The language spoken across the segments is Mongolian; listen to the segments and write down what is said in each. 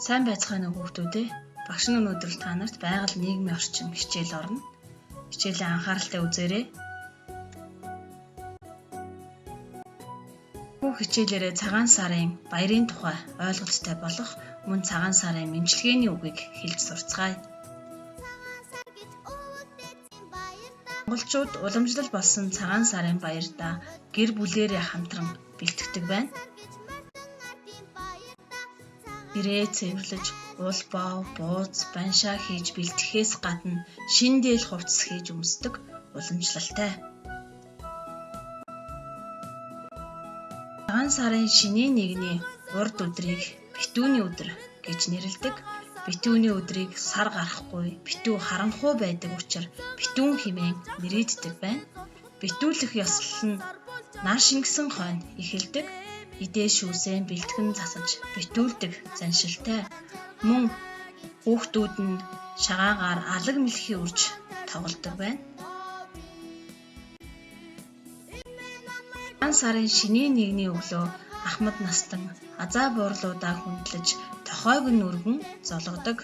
Сайн байцгаана уу хүүхдүүдээ. Багш нь өнөөдөр та нарт байгаль нийгмийн орчин хичээл орно. Хичээлээ анхааралтай үзээрэй. Бүх хичээлээрээ цагаан сарын баярын тухай ойлголттой болох мөн цагаан сарын эмчилгээний үгийг хэлж сурцгаая. Монголчууд уламжлал болсон цагаан сарын баярдаа гэр бүлээрээ хамтран бэлтгэдэг байна. Гэрээ цэвэрлэж, уул боо, бууз, баншаа хийж бэлтгэхээс гадна шин дээл хувцас хийж өмсдөг уламжлалтай. Цагаан сарын шинийн нэгний урд өдрийг битүүний өдөр гэж нэрлэдэг. Битүүний өдрийг сар гарахгүй, битүү харанхуй байдаг учраас битүүн хэмээн нэрийддэг байна. Битүүлэх ёслол нь нар шингэсэн хойно эхэлдэг. Идээ шүүсэн бэлтгэн засаж битүүлдэг заншилтай. Мөн хүүхдүүд нь шагаагаар алаг мэлхий үрж тоглодог байна. Цагаан сарын шинийн нэгний өглөө ахмад настан азаа буурлуудаа хүндлэж тохойг нь өргөн зологдог.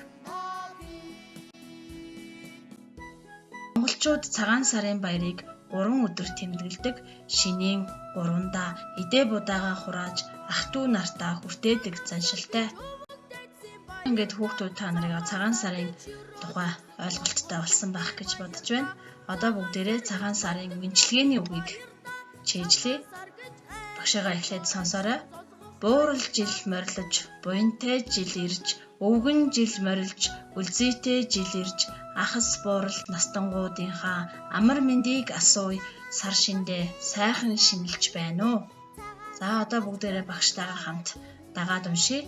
Монголчууд цагаан сарын баярыг 3 өдөр тэмдэглэдэг. Шинийн 3-даа идээ будаагаа хурааж ах トゥ нартаа хүртээдэг заншилтай. Ингээд хүүхдүүд та нарыг цагаан сарын тухай ойлголттой болсон байх гэж бодож байна. Одоо бүгдээрээ цагаан сарын эмчилгээний үгийг чийжлээ. Багшаагаа эхлээд сонсоорой. Буурал жил морилж, буянтай жил ирж, өвгөн жил морилж, үлзийтэй жил ирж, ахас буурал настангуудынхаа амар мэндийг асууя, сар шиндээ сайхан шинэлж байна уу? За одоо бүгдээрээ багштайгаа хамт дагаад уншия.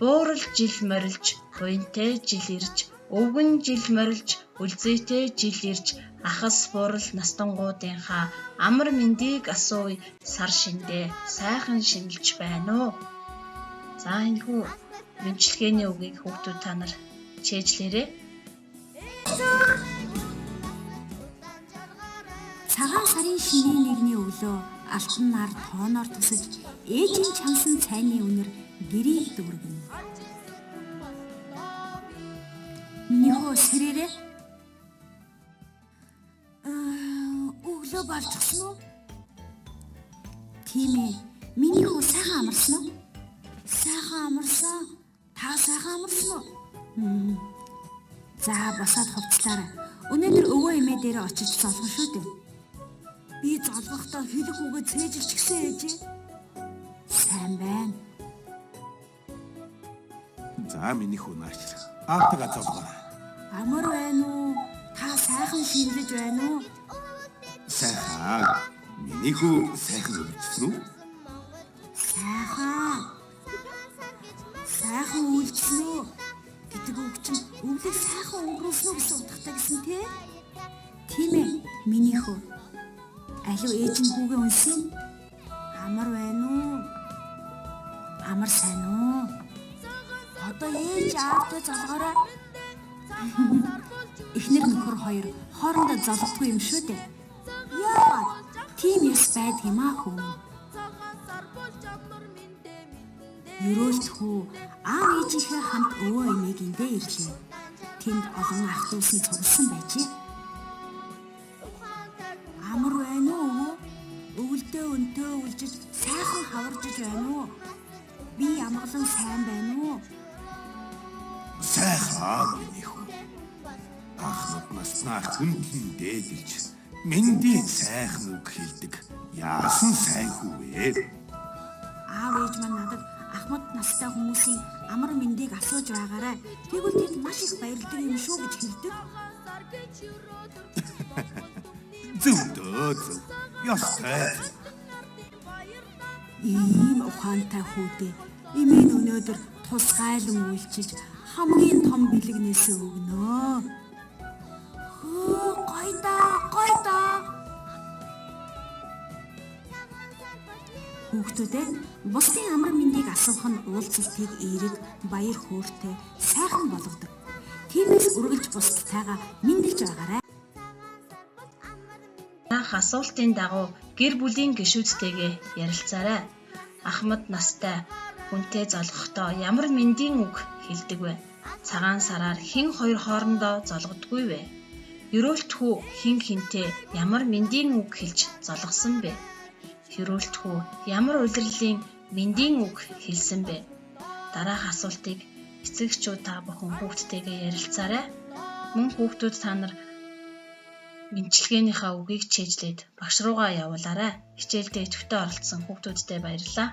Буурал жил морилж, буянтай жил ирж, өвгөн жил морилж, үлзийтэй жил ирж, ахас буурал настангуудынхаа амар мэндийг асууя, сар шиндээ сайхан шинэлж байна уу? За энэхүү эмчилгээний үгийг хүүхдүүд та нар чийжлээрэй. Цагаан сарын шинийн нэгний өглөө алтан нар тооноор тусаж ээжийн чамсан цайны үнэр гэрийг дүүргэнэ. Миний хөө сэрээрээ өглөө болчихсон уу? Тийм ээ. Миний хөө сайхан амарсан уу? Сайхан амарсан. Та сайхан амарсан уу? За босоод хувцлаарай. Өнөөдөр өвөө эмээ дээр очиж золгоно шүү дээ. Би золгохдоо хэлэх үгээ цээжилч гисэн ээжээ. Сайн байна. За миний хүү наач. Аавтайгаа золгоно. Амар байна уу? Та сайхан шинэлж байна уу? Сайхан. Миний хүү сайхан үлдсэн үү? Сайхан. Сайхан үлдсэн үү? Гэдэг үг чинь өвлийг сайхан өнгөрүүлсэн үү гэсэн утгатай гэсэн тий? Тийм ээ. Миний хүү. Алуу ээж нь хүүгээ унсан? Амар байна уу? Амар сайн уу? Одоо ээж аавтай золгоорой. Эхнэр нөхөр хоёр хоорондоо золгохгүй юм шүү дээ. Яа, тийм яс байдгийм аа хүү. Ерөөлт хүү аав ээжийнхээ хамт өвөө эмээгэндээ ирлээ. Тэнд олон ах дүүс нь цугласан байжээ. Амар байна уу? Өвөлдөө өнтөө үлжиж сайхан хаваржиж байна уу? Би амгалан сайн байна уу? Сайхан миний хүү. Ахмад наснаа хүндлэн дээлж мэндийн сайхан үг хэлдэг. Яасан сайн хүү вэ? Аав ээж маань надад ахмад настай хүмүүсийн амар мэндийг асууж байгаарай. Тэгвэл тэд маш их баярлдаг юм шүү гэж хэлдэг. Зөв. Ястай. Ийм ухаантай хүүдээ эмээ өнөөдөр тусгайлан үйлчилж хамгийн том бэлэгнээсээ өгнөө. Хөө гойда. Хүүхдүүдээ бусдын амар мэндийг асуух нь уулзалтыг эерэг, баяр хөөртэй, сайхан болгодог. Тиймээс үргэлж бусдтайгаа мэндэлж байгаарай. Анх асуултын дагуу гэр бүлийн гишүүдтэйгээ ярилцаарай. Ахмад настай хүнтэй золгохдоо ямар мэндийн үг хэлдэг вэ? Цагаан сараар хэн хоёр хоорондоо золгодгүй вэ? Ерөөлтхүү хэн хинтээ ямар мэндийн үг хэлж золгосон бэ? Ерөөлтхүү ямар улирлын мэндийн үг хэлсэн бэ? Дараах асуултыг эцэгчүүд та бүхэн хүүхдтэйгээ ярилцаарай. Мөн хүүхдүүд та нар мэдлэгээнийхээ үгийг чийжлээд багш руугаа явуулаарай. Хичээлдээ идэвхтэй оролцсон хүүхдүүдтэй баярлалаа.